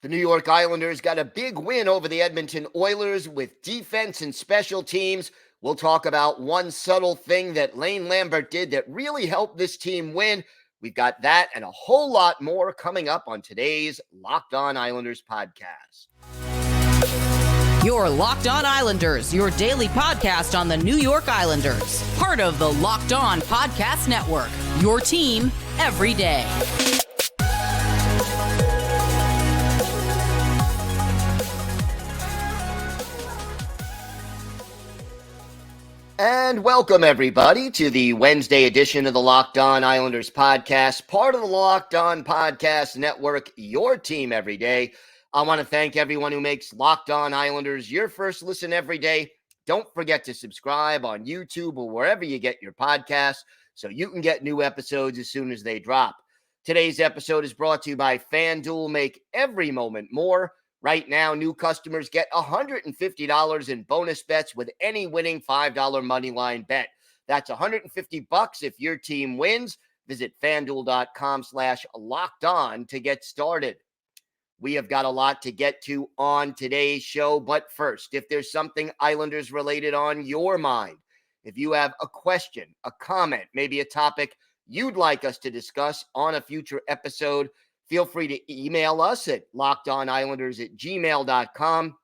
The New York Islanders got a big win over the Edmonton Oilers with defense and special teams. We'll talk about one subtle thing that Lane Lambert did that really helped this team win. We've got that and a whole lot more coming up on today's Locked On Islanders podcast. Your Locked On Islanders, your daily podcast on the New York Islanders. Part of the Locked On Podcast Network, your team every day. And welcome, everybody, to the Wednesday edition of the Locked On Islanders podcast, part of the Locked On Podcast Network, your team every day. I want to thank everyone who makes Locked On Islanders your first listen every day. Don't forget to subscribe on YouTube or wherever you get your podcasts so you can get new episodes as soon as they drop. Today's episode is brought to you by FanDuel. Make every moment more. Right now, new customers get $150 in bonus bets with any winning $5 moneyline bet. That's $150 if your team wins. Visit FanDuel.com/LockedOn to get started. We have got a lot to get to on today's show, but first, if there's something Islanders related on your mind, if you have a question, a comment, maybe a topic you'd like us to discuss on a future episode, feel free to email us at lockedonislanders@gmail.com.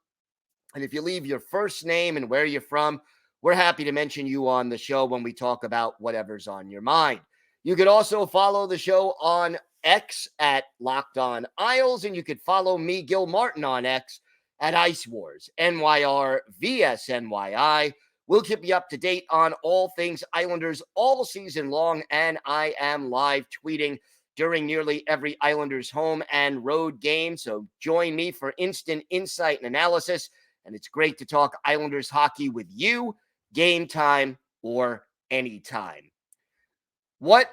And if you leave your first name and where you're from, we're happy to mention you on the show when we talk about whatever's on your mind. You could also follow the show on X at Locked On Isles, and you could follow me, Gil Martin, on X at Ice Wars, NYR VSNYI. We'll keep you up to date on all things Islanders all season long, and I am live tweeting during nearly every Islanders home and road game. So join me for instant insight and analysis. And it's great to talk Islanders hockey with you, game time or anytime. What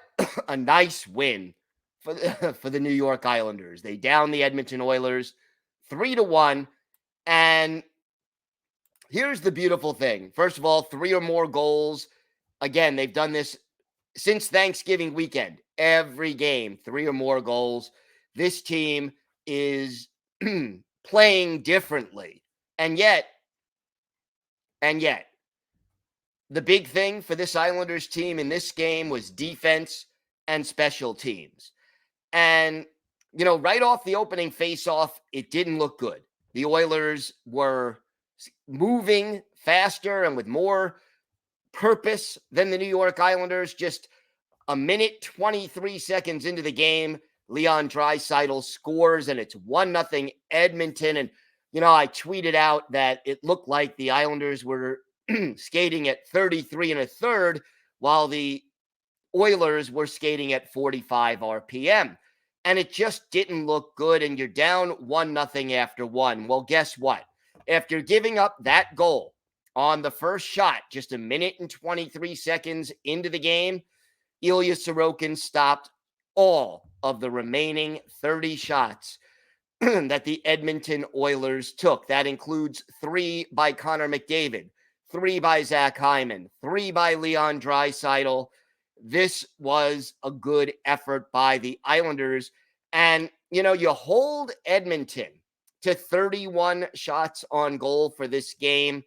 a nice win for the New York Islanders. They down the Edmonton Oilers 3-1. And here's the beautiful thing. First of all, 3 or more goals. Again, they've done this since Thanksgiving weekend. Every game, 3 or more goals. This team is playing differently. And yet, the big thing for this Islanders team in this game was defense and special teams. And, right off the opening faceoff, it didn't look good. The Oilers were moving faster and with more purpose than the New York Islanders. Just a minute, 23 seconds into the game, Leon Draisaitl scores, and it's 1-0 Edmonton. And, I tweeted out that it looked like the Islanders were skating at 33 1/3, while the Oilers were skating at 45 RPM. And it just didn't look good, and you're down 1-0 after one. Well, guess what? After giving up that goal on the first shot, just a minute and 23 seconds into the game, Ilya Sorokin stopped all of the remaining 30 shots that the Edmonton Oilers took. That includes 3 by Connor McDavid, 3 by Zach Hyman, 3 by Leon Draisaitl. This was a good effort by the Islanders. And, you hold Edmonton to 31 shots on goal for this game.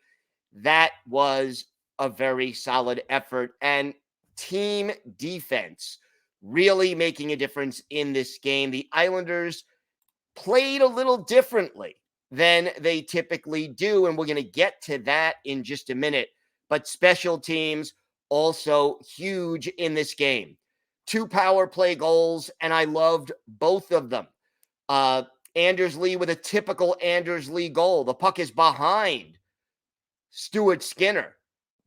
That was a very solid effort. And team defense really making a difference in this game. The Islanders played a little differently than they typically do, and we're going to get to that in just a minute. But special teams also huge in this game. 2 power play goals, and I loved both of them. Anders Lee with a typical Anders Lee goal. The puck is behind Stuart Skinner,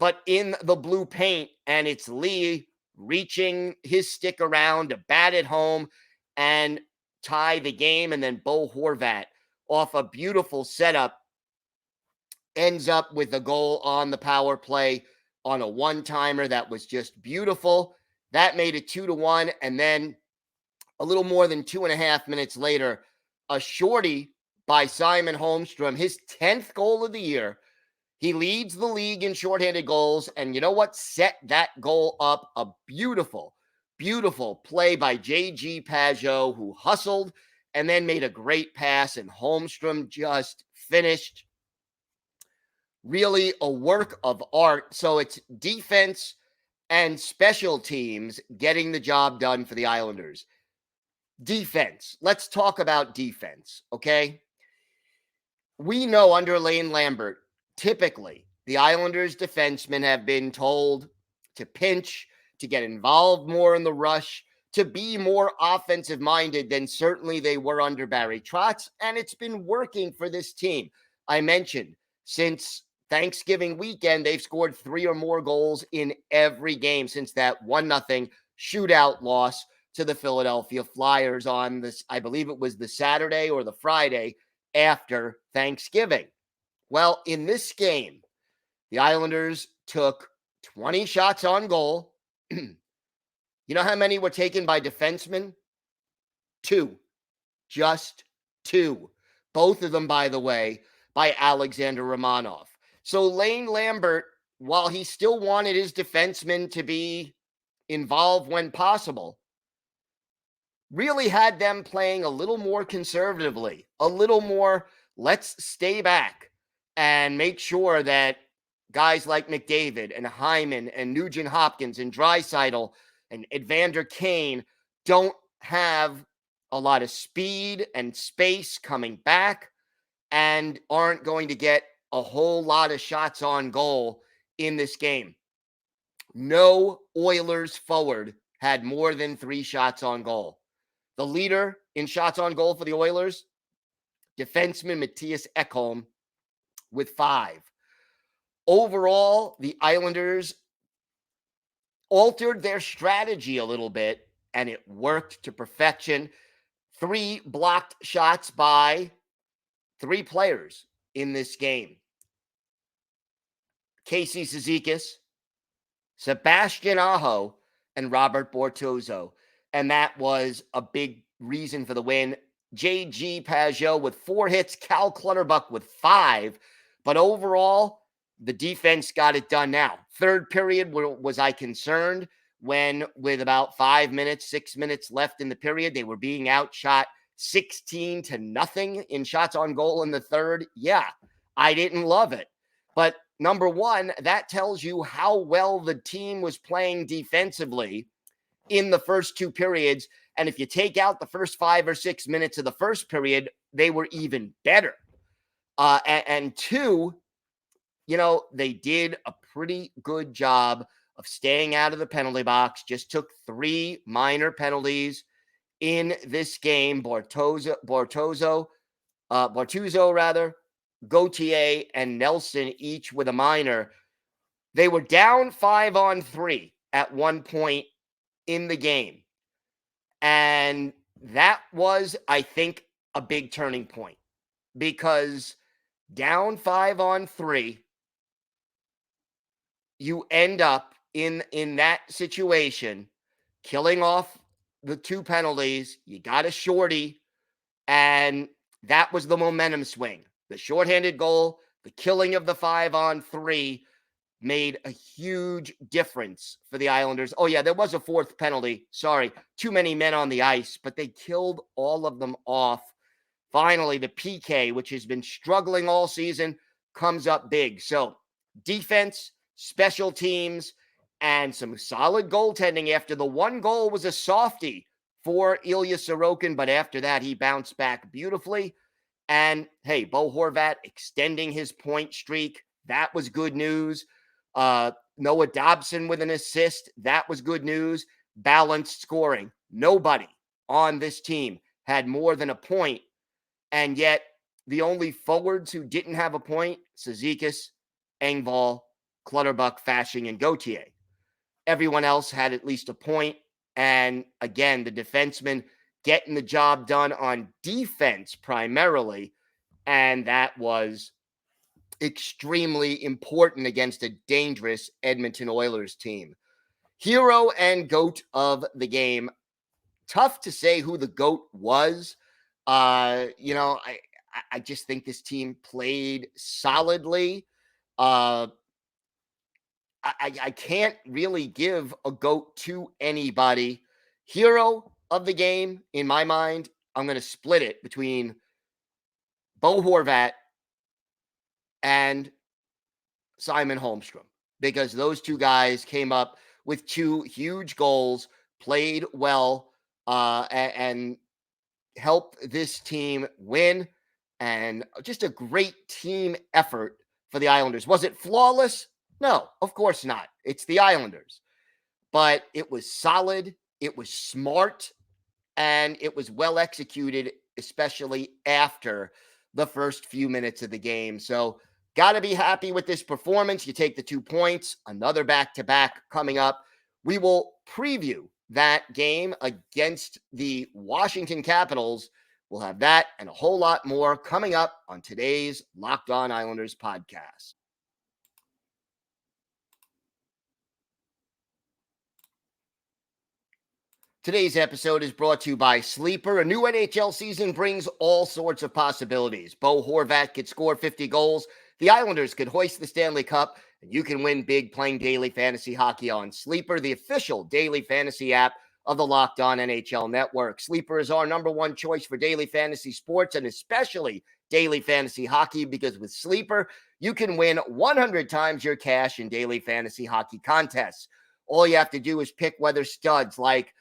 but in the blue paint, and it's Lee reaching his stick around to bat it home and tie the game. And then Bo Horvat, off a beautiful setup, ends up with a goal on the power play on a one-timer that was just beautiful. That made it 2-1. And then a little more than 2.5 minutes later, a shorty by Simon Holmstrom, his 10th goal of the year. He leads the league in shorthanded goals. And you know what set that goal up? A beautiful, beautiful play by J.G. Pageau, who hustled and then made a great pass, and Holmstrom just finished. Really a work of art. So it's defense and special teams getting the job done for the Islanders. Defense. Let's talk about defense, okay? We know under Lane Lambert, typically, the Islanders defensemen have been told to pinch, to get involved more in the rush, to be more offensive minded than certainly they were under Barry Trotz, and it's been working for this team. I mentioned since Thanksgiving weekend, they've scored 3 or more goals in every game since that 1-0 shootout loss to the Philadelphia Flyers on this, I believe it was the Saturday or the Friday after Thanksgiving. Well, in this game, the Islanders took 20 shots on goal. You know how many were taken by defensemen? 2. Just 2. Both of them, by the way, by Alexander Romanov. So Lane Lambert, while he still wanted his defensemen to be involved when possible, really had them playing a little more conservatively, a little more, let's stay back and make sure that guys like McDavid and Hyman and Nugent Hopkins and Draisaitl and Evander Kane don't have a lot of speed and space coming back and aren't going to get a whole lot of shots on goal in this game. No Oilers forward had more than 3 shots on goal. The leader in shots on goal for the Oilers, defenseman Mattias Ekholm with 5. Overall, the Islanders altered their strategy a little bit, and it worked to perfection. 3 blocked shots by 3 players in this game. Casey Cizikas, Sebastian Aho, and Robert Bortuzzo. And that was a big reason for the win. J.G. Pajot with 4 hits, Cal Clutterbuck with 5. But overall, the defense got it done now. Third period, was I concerned when with about 6 minutes left in the period, they were being outshot 16-0 in shots on goal in the third? Yeah, I didn't love it. But number one, that tells you how well the team was playing defensively in the first 2 periods. And if you take out the first 5 or 6 minutes of the first period, they were even better. And 2, they did a pretty good job of staying out of the penalty box. Just took 3 minor penalties in this game. Bortuzzo, Gauthier, and Nelson each with a minor. They were down 5-on-3 at one point in the game. And that was, I think, a big turning point, because down 5-on-3, you end up in that situation, killing off the 2 penalties. You got a shorty, and that was the momentum swing. The shorthanded goal, the killing of the 5-on-3 made a huge difference for the Islanders. Oh, yeah, there was a 4th penalty. Sorry, too many men on the ice, but they killed all of them off. Finally, the PK, which has been struggling all season, comes up big. So defense, special teams, and some solid goaltending. After the 1 goal was a softie for Ilya Sorokin, but after that, he bounced back beautifully. And hey, Bo Horvat extending his point streak. That was good news. Noah Dobson with an assist. That was good news. Balanced scoring. Nobody on this team had more than a point. And yet, the only forwards who didn't have a point, Cizikas, Engvall, Clutterbuck, Fasching, and Gauthier. Everyone else had at least a point. And again, the defensemen getting the job done on defense primarily. And that was extremely important against a dangerous Edmonton Oilers team. Hero and GOAT of the game. Tough to say who the GOAT was. I just think this team played solidly. I can't really give a GOAT to anybody. Hero of the game, in my mind, I'm going to split it between Bo Horvat and Simon Holmstrom, because those two guys came up with two huge goals, played well, and helped this team win, and just a great team effort for the Islanders. Was it flawless? No, of course not. It's the Islanders. But it was solid, it was smart, and it was well executed, especially after the first few minutes of the game. So, got to be happy with this performance. You take the 2 points, another back-to-back coming up. We will preview that game against the Washington Capitals. We'll have that and a whole lot more coming up on today's Locked On Islanders podcast. Today's episode is brought to you by Sleeper. A new NHL season brings all sorts of possibilities. Bo Horvat could score 50 goals. The Islanders could hoist the Stanley Cup, and you can win big playing daily fantasy hockey on Sleeper, the official daily fantasy app of the Locked On NHL Network. Sleeper is our number one choice for daily fantasy sports, and especially daily fantasy hockey, because with Sleeper, you can win 100 times your cash in daily fantasy hockey contests. All you have to do is pick whether studs like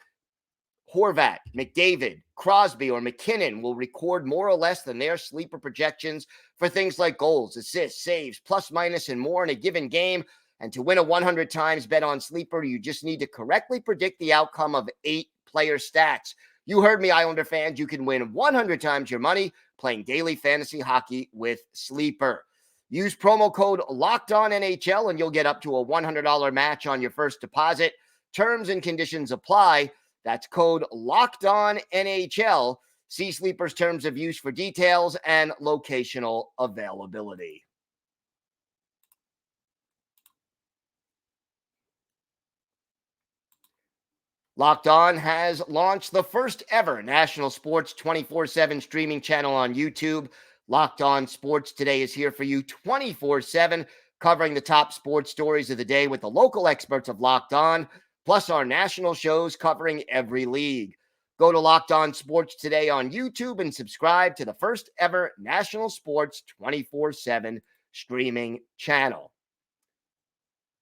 Horvat, McDavid, Crosby, or McKinnon will record more or less than their sleeper projections for things like goals, assists, saves, plus, minus, and more in a given game. And to win a 100 times bet on Sleeper, you just need to correctly predict the outcome of 8 player stats. You heard me, Islander fans. You can win 100 times your money playing daily fantasy hockey with Sleeper. Use promo code LOCKEDONNHL and you'll get up to a $100 match on your first deposit. Terms and conditions apply. That's code LOCKEDONNHL. See Sleeper's terms of use for details and locational availability. Locked On has launched the first ever national sports 24/7 streaming channel on YouTube. Locked On Sports Today is here for you 24/7, covering the top sports stories of the day with the local experts of Locked On, plus our national shows covering every league. Go to Locked On Sports Today on YouTube and subscribe to the first ever national sports 24/7 streaming channel.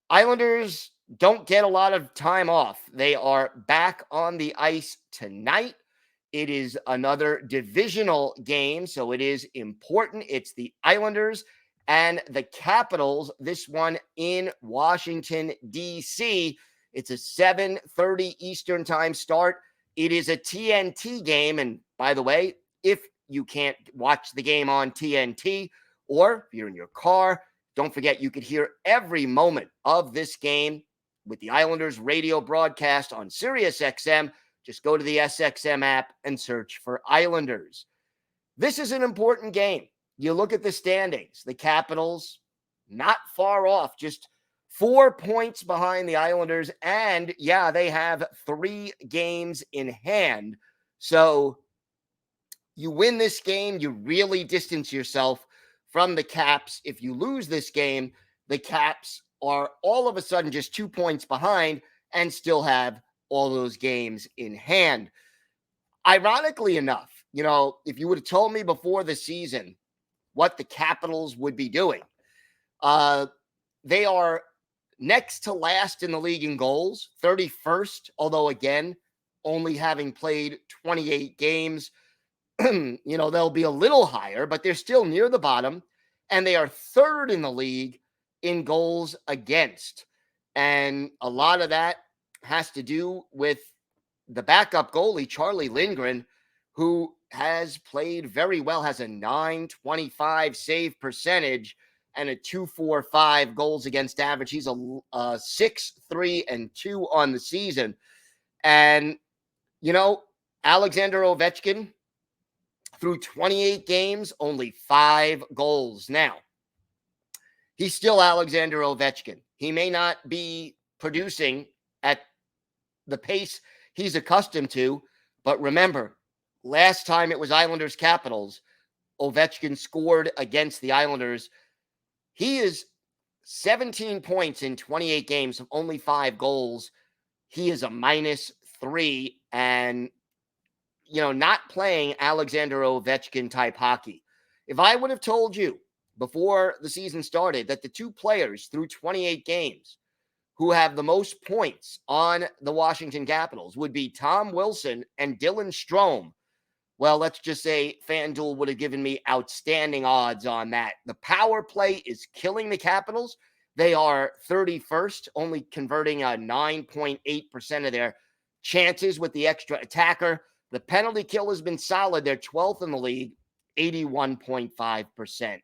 Islanders don't get a lot of time off. They are back on the ice tonight. It is another divisional game, so it is important. It's the Islanders and the Capitals, this one in Washington, D.C. It's a 7:30 Eastern time start. It is a TNT game. And by the way, if you can't watch the game on TNT, or if you're in your car, don't forget you could hear every moment of this game with the Islanders radio broadcast on SiriusXM. Just go to the SXM app and search for Islanders. This is an important game. You look at the standings. The Capitals, not far off, just 4 points behind the Islanders. And yeah, they have 3 games in hand. So you win this game, you really distance yourself from the Caps. If you lose this game, the Caps are all of a sudden just 2 points behind and still have all those games in hand. Ironically enough, if you would have told me before the season what the Capitals would be doing, they are next to last in the league in goals, 31st, although again, only having played 28 games. They'll be a little higher, but they're still near the bottom, and they are 3rd in the league in goals against. And a lot of that has to do with the backup goalie, Charlie Lindgren, who has played very well, has a .925 save percentage and a .245 goals against average. He's a 6-3-2 on the season. And, Alexander Ovechkin, through 28 games, only 5 goals. Now, he's still Alexander Ovechkin. He may not be producing at the pace he's accustomed to, but remember, last time it was Islanders Capitals, Ovechkin scored against the Islanders. He is 17 points in 28 games, only 5 goals. He is a -3, and not playing Alexander Ovechkin type hockey. If I would have told you before the season started that the two players through 28 games who have the most points on the Washington Capitals would be Tom Wilson and Dylan Strome, well, let's just say FanDuel would have given me outstanding odds on that. The power play is killing the Capitals. They are 31st, only converting 9.8% of their chances with the extra attacker. The penalty kill has been solid. They're 12th in the league, 81.5%.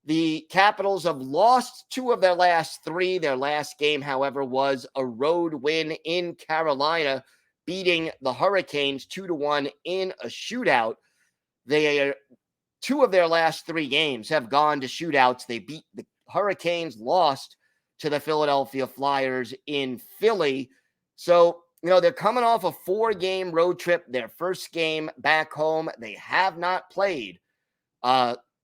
The Capitals have lost two of their last three. Their last game, however, was a road win in Carolina, beating the Hurricanes 2-1 in a shootout. Two of their last three games have gone to shootouts. They beat the Hurricanes, lost to the Philadelphia Flyers in Philly. So, they're coming off a 4-game road trip. Their first game back home. They have not played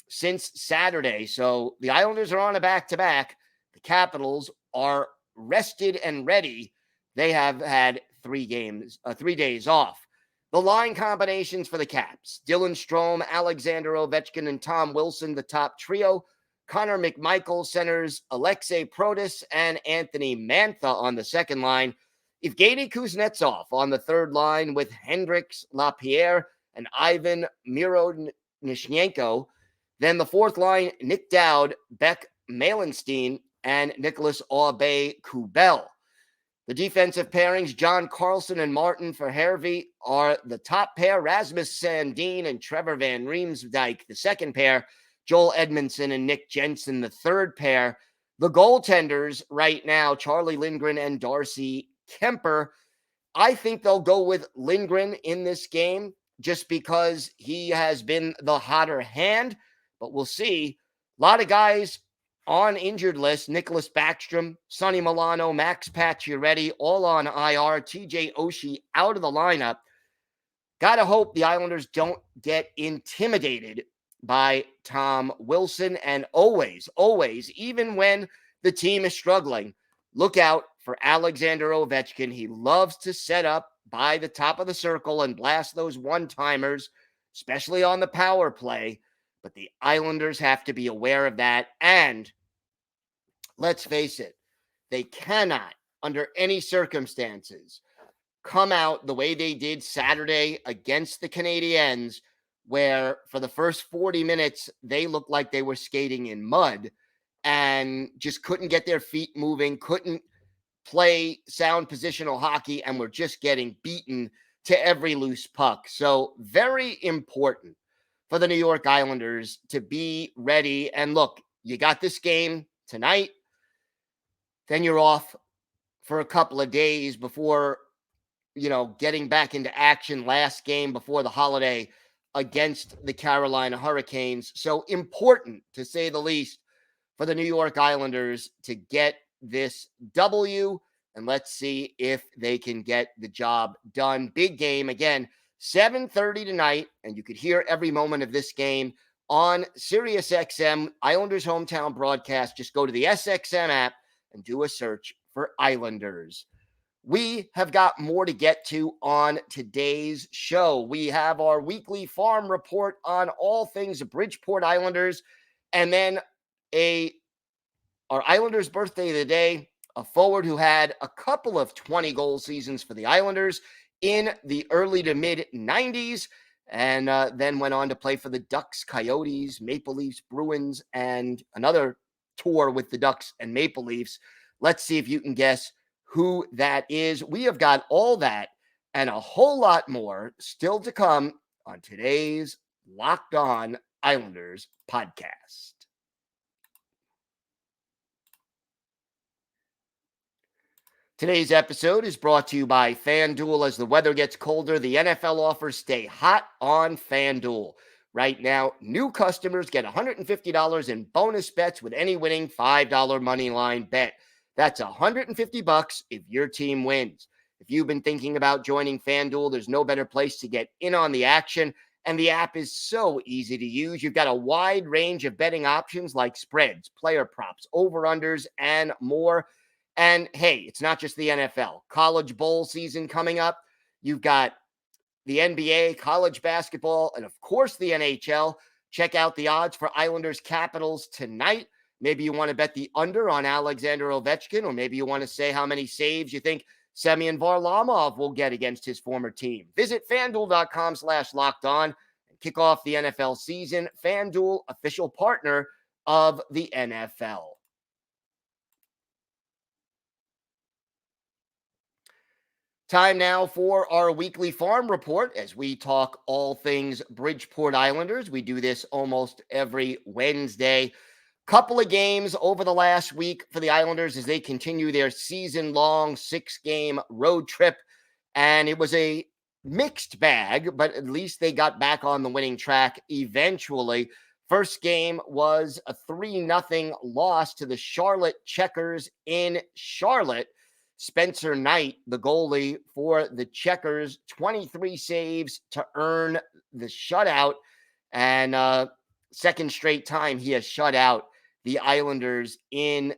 since Saturday. So the Islanders are on a back-to-back. The Capitals are rested and ready. They have had 3 days off. The line combinations for the Caps: Dylan Strome, Alexander Ovechkin, and Tom Wilson, the top trio. Connor McDavid centers Alexei Protas and Anthony Mantha on the second line. Evgeny Kuznetsov on the third line with Hendrix Lapierre and Ivan Mironishenko. Then the fourth line, Nick Dowd, Beck Malenstein, and Nicholas Aube-Kubel. The defensive pairings, John Carlson and Martin Verhervey, are the top pair. Rasmus Sandin and Trevor Van Riemsdyk, the second pair. Joel Edmondson and Nick Jensen, the third pair. The goaltenders right now, Charlie Lindgren and Darcy Kemper. I think they'll go with Lindgren in this game just because he has been the hotter hand, but we'll see. A lot of guys on injured list: Nicholas Backstrom, Sonny Milano, Max Pacioretty, all on IR. TJ Oshie out of the lineup. Got to hope the Islanders don't get intimidated by Tom Wilson. And always, even when the team is struggling, look out for Alexander Ovechkin. He loves to set up by the top of the circle and blast those one-timers, especially on the power play. But the Islanders have to be aware of that. And let's face it, they cannot, under any circumstances, come out the way they did Saturday against the Canadiens, where for the first 40 minutes, they looked like they were skating in mud and just couldn't get their feet moving, couldn't play sound positional hockey, and were just getting beaten to every loose puck. So very important for the New York Islanders to be ready. And look, you got this game tonight, then you're off for a couple of days before, getting back into action. Last game before the holiday against the Carolina Hurricanes. So important, to say the least, for the New York Islanders to get this W. And let's see if they can get the job done. Big game again, 7:30 tonight, and you could hear every moment of this game on SiriusXM, Islanders hometown broadcast. Just go to the SXM app and do a search for Islanders. We have got more to get to on today's show. We have our weekly farm report on all things Bridgeport Islanders, and then our Islanders birthday of the day, a forward who had a couple of 20-goal seasons for the Islanders in the early to mid-90s, and then went on to play for the Ducks, Coyotes, Maple Leafs, Bruins, and another tour with the Ducks and Maple Leafs. Let's see if you can guess who that is. We have got all that and a whole lot more still to come on today's Locked On Islanders podcast. Today's episode is brought to you by FanDuel. As the weather gets colder, the NFL offers stay hot on FanDuel. Right now, new customers get $150 in bonus bets with any winning $5 money line bet. That's $150 if your team wins. If you've been thinking about joining FanDuel, there's no better place to get in on the action, and the app is so easy to use. You've got a wide range of betting options like spreads, player props, over-unders, and more. And hey, it's not just the NFL. College bowl season coming up. You've got the NBA, college basketball, and of course the NHL. Check out the odds for Islanders Capitals tonight. Maybe you want to bet the under on Alexander Ovechkin, or maybe you want to say how many saves you think Semyon Varlamov will get against his former team. Visit FanDuel.com/lockedon and kick off the NFL season. FanDuel, official partner of the NFL. Time now for our weekly farm report as we talk all things Bridgeport Islanders. We do this almost every Wednesday. Couple of games over the last week for the Islanders as they continue their season-long 6-game road trip. And it was a mixed bag, but at least they got back on the winning track eventually. First game was a 3-0 loss to the Charlotte Checkers in Charlotte. Spencer Knight, the goalie for the Checkers, 23 saves to earn the shutout. And second straight time he has shut out the Islanders in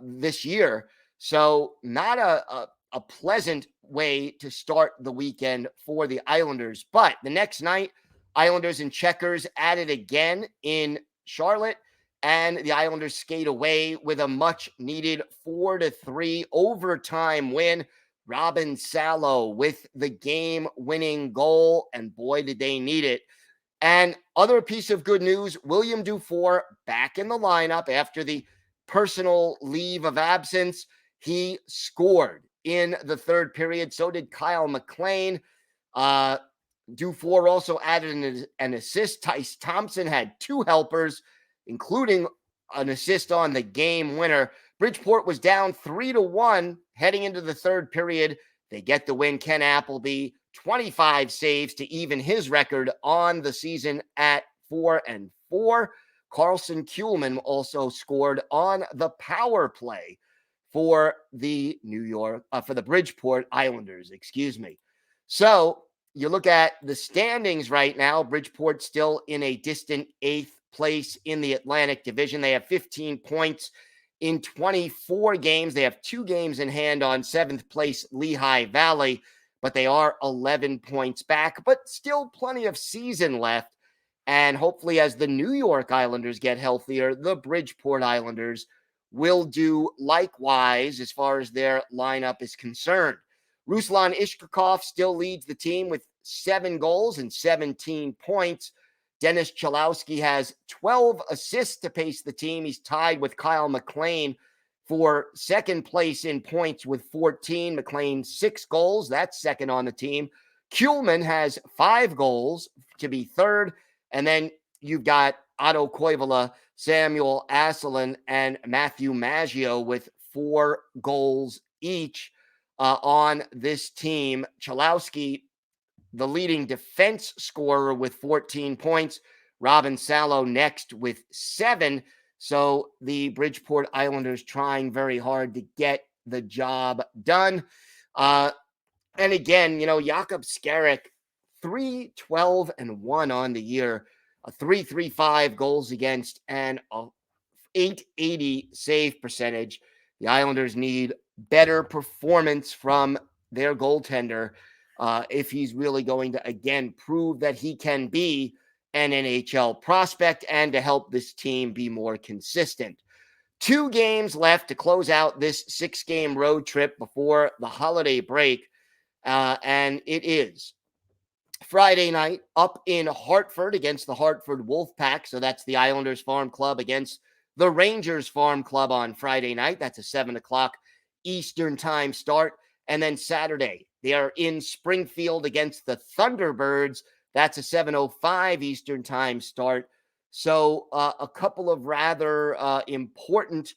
this year. So not a pleasant way to start the weekend for the Islanders. But the next night, Islanders and Checkers at it again in Charlotte. And the Islanders skate away with a much-needed 4-3 overtime win. Robin Salo with the game-winning goal, and boy, did they need it. And other piece of good news, William Dufour back in the lineup after the personal leave of absence. He scored in the third period. So did Kyle McLean. Dufour also added an assist. Tice Thompson had 2 helpers, including an assist on the game winner. Bridgeport was down 3-1 heading into the third period. They get the win. Ken Appleby, 25 saves to even his record on the season at 4-4. Carlson Kuhlman also scored on the power play for the Bridgeport Islanders, So you look at the standings right now. Bridgeport still in a distant 8th place in the Atlantic Division. They have 15 points in 24 games. They have 2 games in hand on 7th place Lehigh Valley, but they are 11 points back, but still plenty of season left. And hopefully as the New York Islanders get healthier, the Bridgeport Islanders will do likewise as far as their lineup is concerned. Ruslan Ishkakov still leads the team with 7 goals and 17 points. Dennis Chalowski has 12 assists to pace the team. He's tied with Kyle McLean for second place in points with 14. McLean 6 goals. That's second on the team. Kuhlman has 5 goals to be third. And then you've got Otto Koivula, Samuel Asselin, and Matthew Maggio with 4 goals each on this team. Chalowski, the leading defense scorer with 14 points. Robin Salo next with 7. So the Bridgeport Islanders trying very hard to get the job done. And again, Jakub Skarek, 3-12-1 on the year, a 3.35 goals against, and a 880 save percentage. The Islanders need better performance from their goaltender if he's really going to, again, prove that he can be an NHL prospect and to help this team be more consistent. 2 games left to close out this 6-game road trip before the holiday break. And it is Friday night up in Hartford against the Hartford Wolfpack. So that's the Islanders Farm Club against the Rangers Farm Club on Friday night. That's a 7 o'clock Eastern time start. And then Saturday, they are in Springfield against the Thunderbirds. That's a 7:05 Eastern time start. So a couple of rather important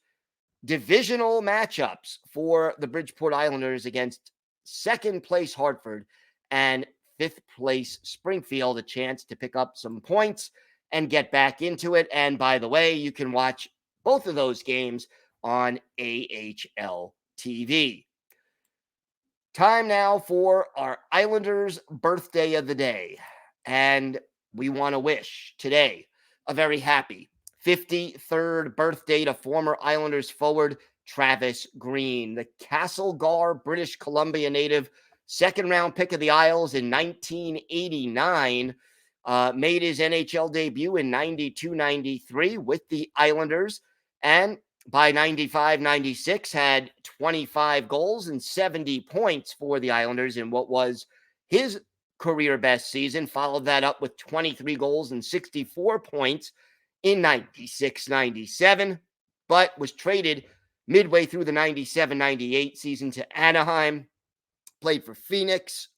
divisional matchups for the Bridgeport Islanders against second place Hartford and 5th place Springfield, a chance to pick up some points and get back into it. And by the way, you can watch both of those games on AHL TV. Time now for our Islanders birthday of the day. And we want to wish today a very happy 53rd birthday to former Islanders forward Travis Green, the Castlegar, British Columbia native, second-round pick of the Isles in 1989, made his NHL debut in 92-93 with the Islanders, and by 95-96 had 25 goals and 70 points for the Islanders in what was his career best season. Followed that up with 23 goals and 64 points in 96-97, but was traded midway through the 97-98 season to Anaheim, played for Phoenix,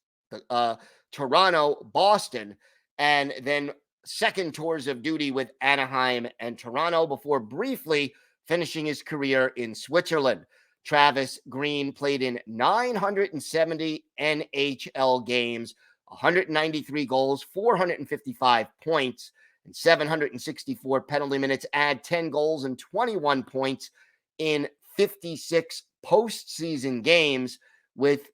Toronto, Boston, and then second tours of duty with Anaheim and Toronto before briefly finishing his career in Switzerland. Travis Green played in 970 NHL games, 193 goals, 455 points, and 764 penalty minutes, add 10 goals and 21 points in 56 postseason games, with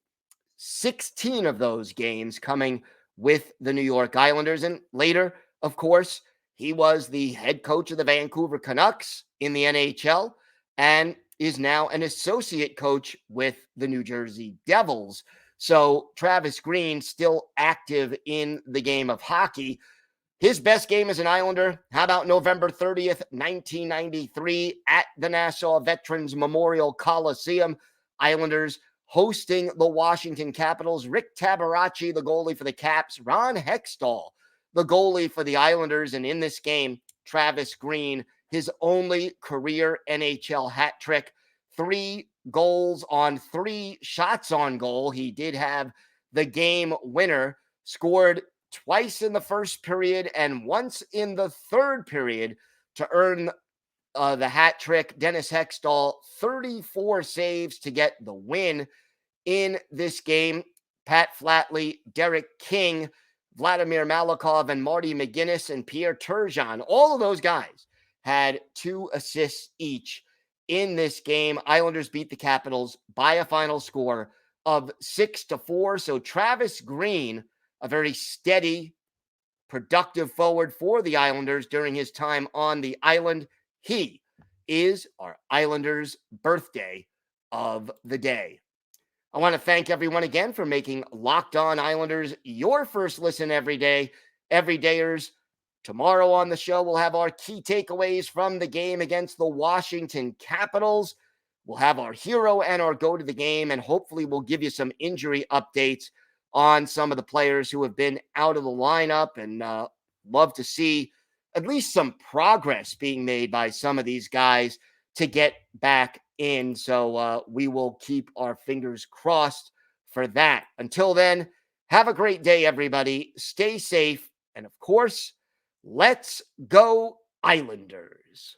16 of those games coming with the New York Islanders. And later, of course, he was the head coach of the Vancouver Canucks in the NHL and is now an associate coach with the New Jersey Devils. So Travis Green still active in the game of hockey. His best game as an Islander, how about November 30th, 1993 at the Nassau Veterans Memorial Coliseum. Islanders hosting the Washington Capitals. Rick Tabaracci, the goalie for the Caps. Ron Hextall, the goalie for the Islanders. And in this game, Travis Green, his only career NHL hat trick, 3 goals on 3 shots on goal. He did have the game winner, scored twice in the first period and once in the third period to earn the hat trick. Dennis Hextall, 34 saves to get the win in this game. Pat Flatley, Derek King, Vladimir Malakov, and Marty McGuinness and Pierre Turgeon, all of those guys had 2 assists each in this game. Islanders beat the Capitals by a final score of 6-4. So Travis Green, a very steady, productive forward for the Islanders during his time on the island. He is our Islanders' birthday of the day. I want to thank everyone again for making Locked On Islanders your first listen every day. Everydayers, tomorrow on the show, we'll have our key takeaways from the game against the Washington Capitals. We'll have our hero and our go to the game, and hopefully we'll give you some injury updates on some of the players who have been out of the lineup, and love to see at least some progress being made by some of these guys to get back in. So we will keep our fingers crossed for that. Until then, have a great day, everybody. Stay safe. And of course, let's go Islanders.